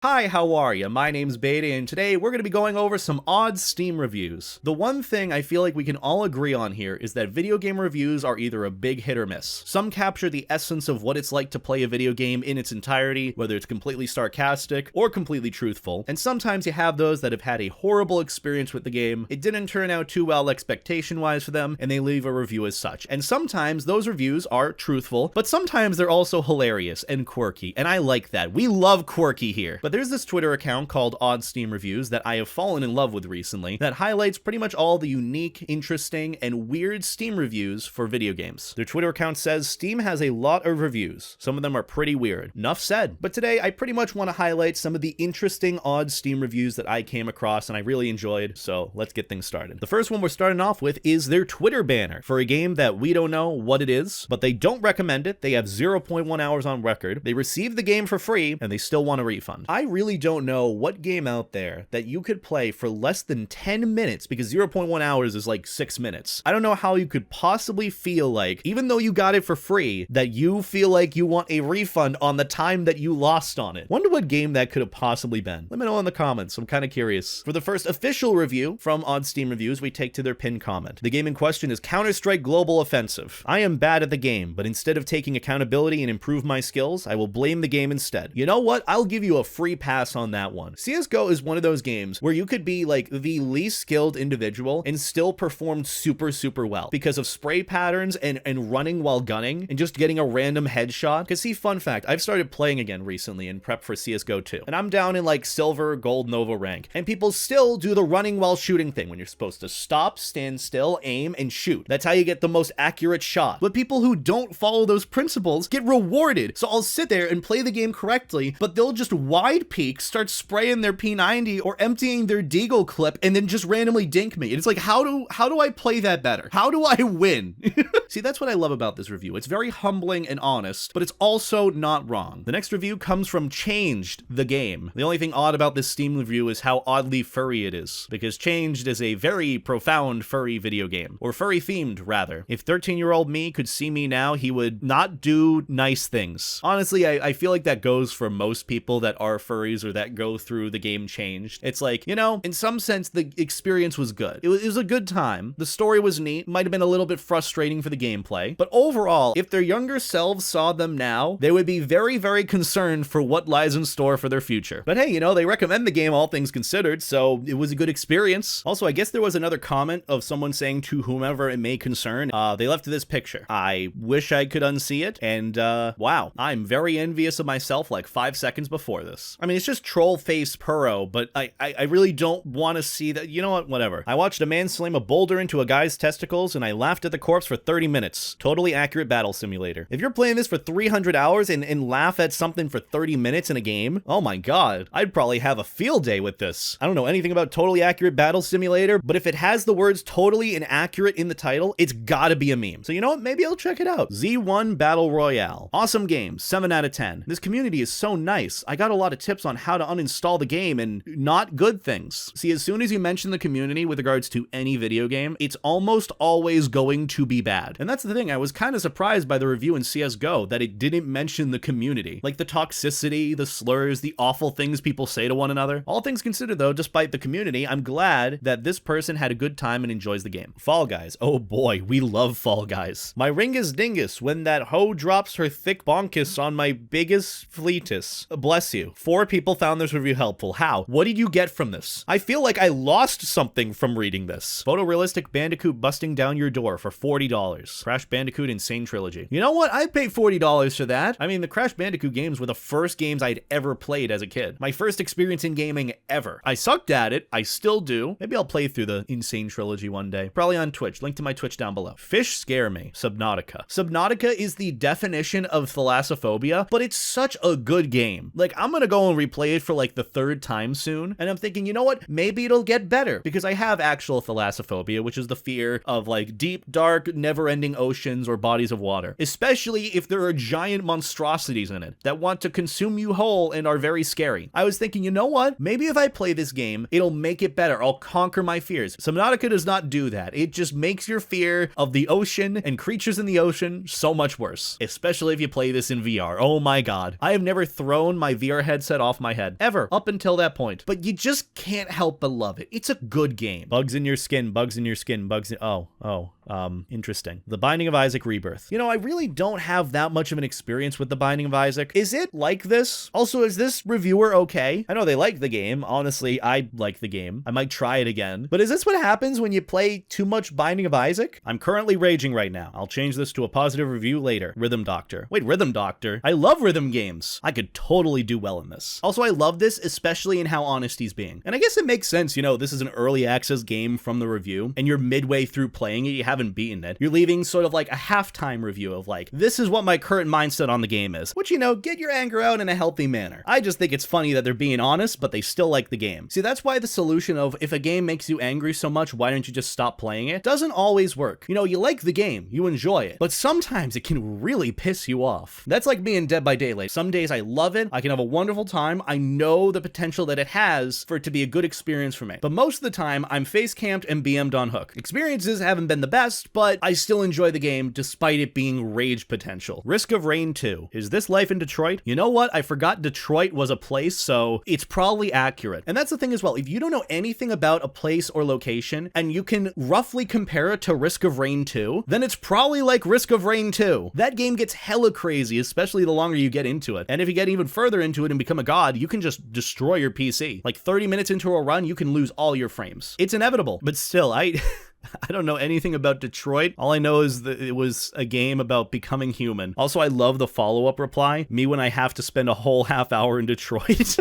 Hi, how are ya? My name's Beta, and today we're going to be going over some odd Steam reviews. The one thing I feel like we can all agree on here is that video game reviews are either a big hit or miss. Some capture the essence of what it's like to play a video game in its entirety, whether it's completely sarcastic or completely truthful, and sometimes you have those that have had a horrible experience with the game, it didn't turn out too well expectation-wise for them, and they leave a review as such. And sometimes those reviews are truthful, but sometimes they're also hilarious and quirky, and I like that. We love quirky here. But there's this Twitter account called Odd Steam Reviews that I have fallen in love with recently that highlights pretty much all the unique, interesting, and weird Steam reviews for video games. Their Twitter account says Steam has a lot of reviews. Some of them are pretty weird. Enough said. But today I pretty much want to highlight some of the interesting odd Steam reviews that I came across and I really enjoyed, so let's get things started. The first one we're starting off with is their Twitter banner for a game that we don't know what it is, but they don't recommend it. They have 0.1 hours on record. They received the game for free and they still want a refund. I really don't know what game out there that you could play for less than 10 minutes, because 0.1 hours is like 6 minutes. I don't know how you could possibly feel like, even though you got it for free, that you feel like you want a refund on the time that you lost on it. Wonder what game that could have possibly been. Let me know in the comments. I'm kind of curious. For the first official review from Odd Steam Reviews, we take to their pinned comment. The game in question is Counter-Strike Global Offensive. I am bad at the game, but instead of taking accountability and improve my skills, I will blame the game instead. You know what? I'll give you a free pass on that one. CSGO is one of those games where you could be like the least skilled individual and still perform super well because of spray patterns and running while gunning and just getting a random headshot. Because see, fun fact, I've started playing again recently in prep for CSGO 2, and I'm down in like silver, gold, Nova rank, and people still do the running while shooting thing when you're supposed to stop, stand still, aim, and shoot. That's how you get the most accurate shot. But people who don't follow those principles get rewarded. So I'll sit there and play the game correctly, but they'll just wide peek, start spraying their P90 or emptying their Deagle clip and then just randomly dink me. And it's like, how do I play that better? How do I win? See, that's what I love about this review. It's very humbling and honest, but it's also not wrong. The next review comes from Changed the Game. The only thing odd about this Steam review is how oddly furry it is, because Changed is a very profound furry video game, or furry themed rather. If 13-year-old me could see me now, he would not do nice things. Honestly, I feel like that goes for most people that are furries or that go through the game Changed. It's like, you know, in some sense, the experience was good. It was a good time. The story was neat. Might have been a little bit frustrating for the gameplay. But overall, if their younger selves saw them now, they would be very concerned for what lies in store for their future. But hey, you know, they recommend the game all things considered, so it was a good experience. Also, I guess there was another comment of someone saying to whomever it may concern, they left this picture. I wish I could unsee it, and wow, I'm very envious of myself like 5 seconds before this. I mean, it's just troll face Purro, but I really don't want to see that. You know what? Whatever. I watched a man slam a boulder into a guy's testicles, and I laughed at the corpse for 30 minutes. Totally accurate battle simulator. If you're playing this for 300 hours and laugh at something for 30 minutes in a game, oh my god, I'd probably have a field day with this. I don't know anything about totally accurate battle simulator, but if it has the words totally inaccurate in the title, it's gotta be a meme. So you know what? Maybe I'll check it out. Z1 Battle Royale. Awesome game. 7 out of 10. This community is so nice. I got a lot of tips on how to uninstall the game and not good things. See, as soon as you mention the community with regards to any video game, it's almost always going to be bad. And that's the thing, I was kind of surprised by the review in CSGO that it didn't mention the community. Like the toxicity, the slurs, the awful things people say to one another. All things considered though, despite the community, I'm glad that this person had a good time and enjoys the game. Fall Guys. Oh boy, we love Fall Guys. My ringus dingus when that hoe drops her thick bonkus on my biggest fleetus. Bless you. 4 people found this review helpful. How? What did you get from this? I feel like I lost something from reading this. Photorealistic Bandicoot busting down your door for $40. Crash Bandicoot Insane Trilogy. You know what? I'd pay $40 for that. I mean, the Crash Bandicoot games were the first games I'd ever played as a kid. My first experience in gaming ever. I sucked at it. I still do. Maybe I'll play through the Insane Trilogy one day. Probably on Twitch. Link to my Twitch down below. Fish scare me. Subnautica. Subnautica is the definition of thalassophobia, but it's such a good game. Like, I'm gonna go and replay it for like the 3rd time soon, and I'm thinking, you know what? Maybe it'll get better, because I have actual thalassophobia, which is the fear of like deep, dark, never-ending oceans or bodies of water, especially if there are giant monstrosities in it that want to consume you whole and are very scary. I was thinking, you know what? Maybe if I play this game, it'll make it better. I'll conquer my fears. Subnautica does not do that. It just makes your fear of the ocean and creatures in the ocean so much worse, especially if you play this in VR. Oh my god. I have never thrown my VR headset mindset off my head, ever, up until that point. But you just can't help but love it. It's a good game. Bugs in your skin, bugs in your skin, bugs in... interesting. The Binding of Isaac Rebirth. You know, I really don't have that much of an experience with The Binding of Isaac. Is it like this? Also, is this reviewer okay? I know they like the game. Honestly, I like the game. I might try it again. But is this what happens when you play too much Binding of Isaac? I'm currently raging right now. I'll change this to a positive review later. Rhythm Doctor. Wait, Rhythm Doctor? I love rhythm games. I could totally do well in this. Also, I love this, especially in how honest he's being. And I guess it makes sense, you know, this is an early access game from the review, and you're midway through playing it, you haven't beaten it. You're leaving sort of like a halftime review of like, this is what my current mindset on the game is. Which, you know, get your anger out in a healthy manner. I just think it's funny that they're being honest, but they still like the game. See, that's why the solution of, if a game makes you angry so much, why don't you just stop playing it, doesn't always work. You know, you like the game, you enjoy it, but sometimes it can really piss you off. That's like me in Dead by Daylight. Some days I love it, I can have a wonderful time, I know the potential that it has for it to be a good experience for me. But most of the time, I'm face camped and BM'd on hook. Experiences haven't been the best, but I still enjoy the game despite it being rage potential. Risk of Rain 2. Is this life in Detroit? You know what? I forgot Detroit was a place, so it's probably accurate. And that's the thing as well. If you don't know anything about a place or location, and you can roughly compare it to Risk of Rain 2, then it's probably like Risk of Rain 2. That game gets hella crazy, especially the longer you get into it. And if you get even further into it and become a god, you can just destroy your PC. Like 30 minutes into a run, you can lose all your frames. It's inevitable, but still, I don't know anything about Detroit. All I know is that it was a game about becoming human. Also, I love the follow-up reply. Me when I have to spend a whole half hour in Detroit.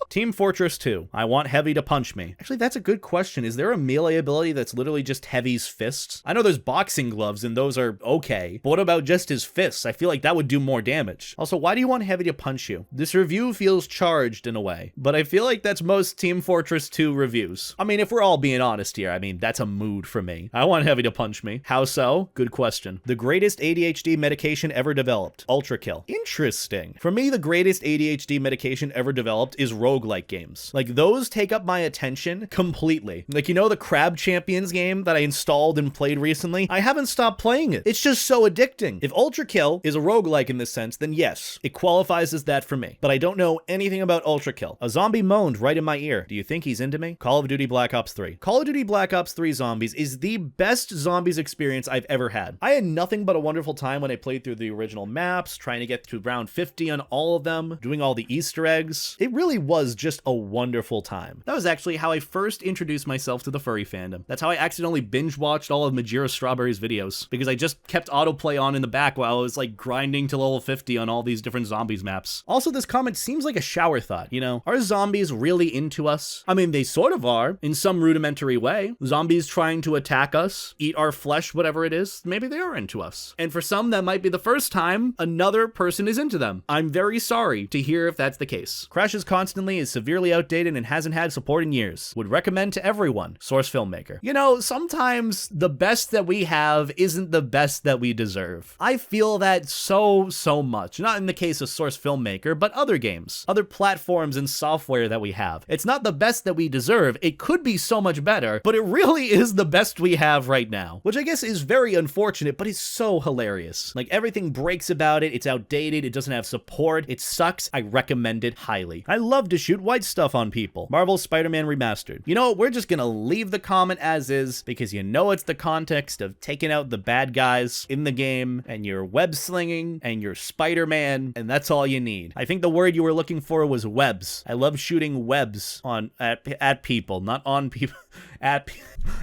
Team Fortress 2. I want Heavy to punch me. Actually, that's a good question. Is there a melee ability that's literally just Heavy's fists? I know there's boxing gloves and those are okay, but what about just his fists? I feel like that would do more damage. Also, why do you want Heavy to punch you? This review feels charged in a way, but I feel like that's most Team Fortress 2 reviews. I mean, if we're all being honest here, I mean, that's a mood for me. I want Heavy to punch me. How so? Good question. The greatest ADHD medication ever developed. Ultra Kill. Interesting. For me, the greatest ADHD medication ever developed is roguelike games. Like, those take up my attention completely. Like, you know, the Crab Champions game that I installed and played recently? I haven't stopped playing it. It's just so addicting. If Ultra Kill is a roguelike in this sense, then yes, it qualifies as that for me. But I don't know anything about Ultra Kill. A zombie moaned right in my ear. Do you think he's into me? Call of Duty Black Ops 3. Call of Duty Black Ops 3 Zombies is the best zombies experience I've ever had. I had nothing but a wonderful time when I played through the original maps, trying to get to round 50 on all of them, doing all the Easter eggs. It really was just a wonderful time. That was actually how I first introduced myself to the furry fandom. That's how I accidentally binge watched all of Majira Strawberry's videos, because I just kept autoplay on in the back while I was like grinding to level 50 on all these different zombies maps. Also, this comment seems like a shower thought, you know? Are zombies really into us? I mean, they sort of are, in some rudimentary way. Zombies trying to attack us, eat our flesh, whatever it is, maybe they are into us. And for some, that might be the first time another person is into them. I'm very sorry to hear if that's the case. Crashes constantly, is severely outdated and hasn't had support in years. Would recommend to everyone. Source Filmmaker. You know, sometimes the best that we have isn't the best that we deserve. I feel that so much. Not in the case of Source Filmmaker, but other games, other platforms and software that we have. It's not the best that we deserve. It could be so much better, but it really is the best we have right now, which I guess is very unfortunate, but it's so hilarious. Like, everything breaks about it. It's outdated. It doesn't have support. It sucks. I recommend it highly. I love to shoot white stuff on people. Marvel Spider-Man Remastered. You know what? We're just gonna leave the comment as is, because you know it's the context of taking out the bad guys in the game, and you're web slinging, and you're Spider-Man, and that's all you need. I think the word you were looking for was webs. I love shooting webs at people, not on people.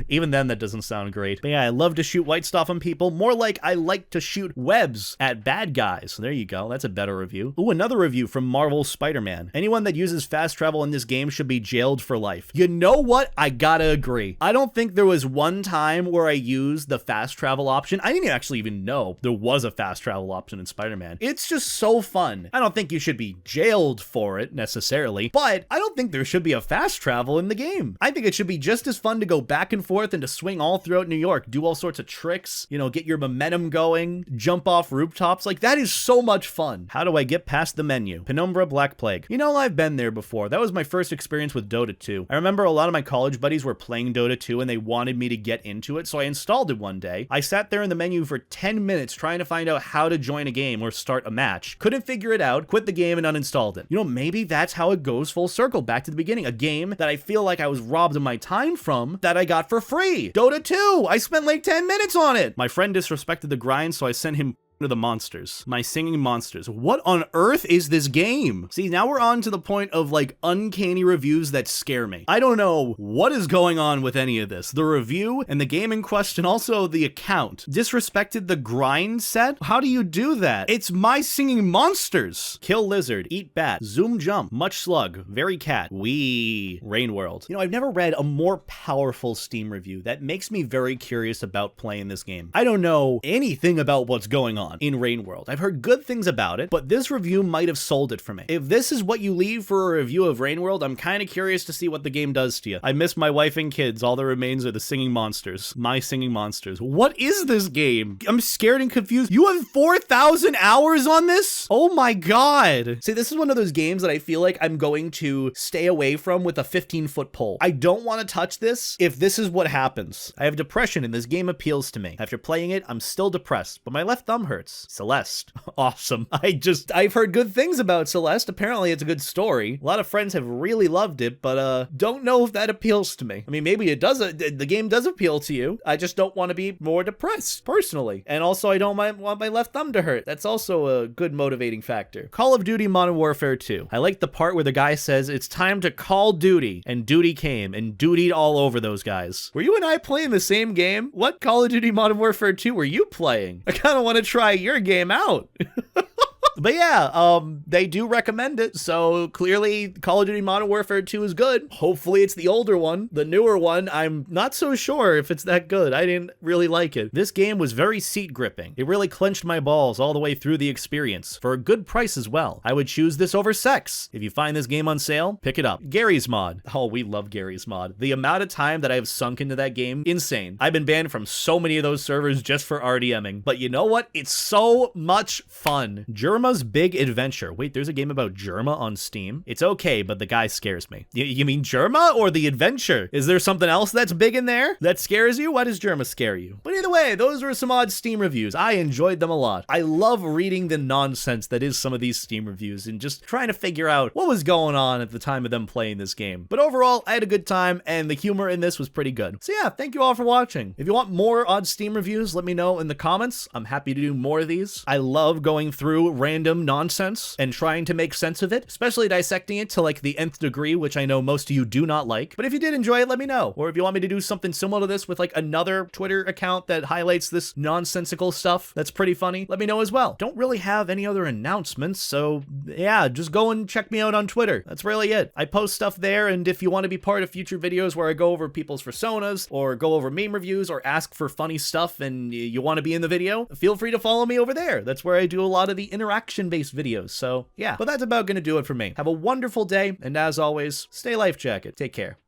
Even then, that doesn't sound great. But yeah, I love to shoot white stuff on people. More like I like to shoot webs at bad guys. There you go. That's a better review. Ooh, another review from Marvel Spider-Man. Anyone that uses fast travel in this game should be jailed for life. You know what? I gotta agree. I don't think there was one time where I used the fast travel option. I didn't actually even know there was a fast travel option in Spider-Man. It's just so fun. I don't think you should be jailed for it necessarily, but I don't think there should be a fast travel in the game. I think it should be just as fun fun to go back and forth and to swing all throughout New York, do all sorts of tricks, you know, get your momentum going, jump off rooftops. Like, that is so much fun. How do I get past the menu? Penumbra, Black Plague. You know, I've been there before. That was my first experience with Dota 2. I remember a lot of my college buddies were playing Dota 2 and they wanted me to get into it, so I installed it one day. I sat there in the menu for 10 minutes trying to find out how to join a game or start a match. Couldn't figure it out, quit the game and uninstalled it. You know, maybe that's how it goes full circle, back to the beginning. A game that I feel like I was robbed of my time from that I got for free. Dota 2! I spent like 10 minutes on it! My friend disrespected the grind, so I sent him to the monsters. My singing monsters. What on earth is this game? See, now we're on to the point of like uncanny reviews that scare me. I don't know what is going on with any of this. The review and the game in question, also the account, disrespected the grind set? How do you do that? It's my singing monsters. Kill lizard, eat bat, zoom jump, much slug, very cat, wee, rain world. You know, I've never read a more powerful Steam review that makes me very curious about playing this game. I don't know anything about what's going on in Rain World. I've heard good things about it, but this review might have sold it for me. If this is what you leave for a review of Rain World, I'm kind of curious to see what the game does to you. I miss my wife and kids. All that remains are the singing monsters. My singing monsters. What is this game? I'm scared and confused. You have 4,000 hours on this? Oh my god. See, this is one of those games that I feel like I'm going to stay away from with a 15-foot pole. I don't want to touch this if this is what happens. I have depression and this game appeals to me. After playing it, I'm still depressed, but my left thumb hurts. Celeste. Awesome. I've heard good things about Celeste. Apparently it's a good story. A lot of friends have really loved it, but don't know if that appeals to me. I mean, maybe it does. The game does appeal to you. I just don't want to be more depressed, personally. And also, I don't want my left thumb to hurt. That's also a good motivating factor. Call of Duty Modern Warfare 2. I like the part where the guy says, it's time to call duty, and duty came, and dutied all over those guys. Were you and I playing the same game? What Call of Duty Modern Warfare 2 were you playing? I kind of want to try your game out. But yeah, they do recommend it, so clearly Call of Duty Modern Warfare 2 is good. Hopefully it's the older one. The newer one, I'm not so sure if it's that good. I didn't really like it. This game was very seat gripping. It really clenched my balls all the way through the experience, for a good price as well. I would choose this over Sex. If you find this game on sale, pick it up. Garrys Mod. Oh, we love Garrys Mod. The amount of time that I have sunk into that game, insane. I've been banned from so many of those servers just for RDMing. But you know what? It's so much fun. Germa's Big Adventure. Wait, there's a game about Germa on Steam? It's okay, but the guy scares me. You mean Germa or the adventure? Is there something else that's big in there that scares you? Why does Germa scare you? But either way, those were some odd Steam reviews. I enjoyed them a lot. I love reading the nonsense that is some of these Steam reviews and just trying to figure out what was going on at the time of them playing this game. But overall, I had a good time and the humor in this was pretty good. So yeah, thank you all for watching. If you want more odd Steam reviews, let me know in the comments. I'm happy to do more of these. I love going through random nonsense and trying to make sense of it, especially dissecting it to like the nth degree, which I know most of you do not like. But if you did enjoy it, let me know. Or if you want me to do something similar to this with like another Twitter account that highlights this nonsensical stuff that's pretty funny, let me know as well. Don't really have any other announcements, so yeah, just go and check me out on Twitter. That's really it. I post stuff there, and if you want to be part of future videos where I go over people's Fursonas or go over meme reviews or ask for funny stuff and you want to be in the video, feel free to follow me over there. That's where I do a lot of the interaction-based videos. So yeah, but that's about gonna do it for me. Have a wonderful day, and as always, stay life jacket. Take care.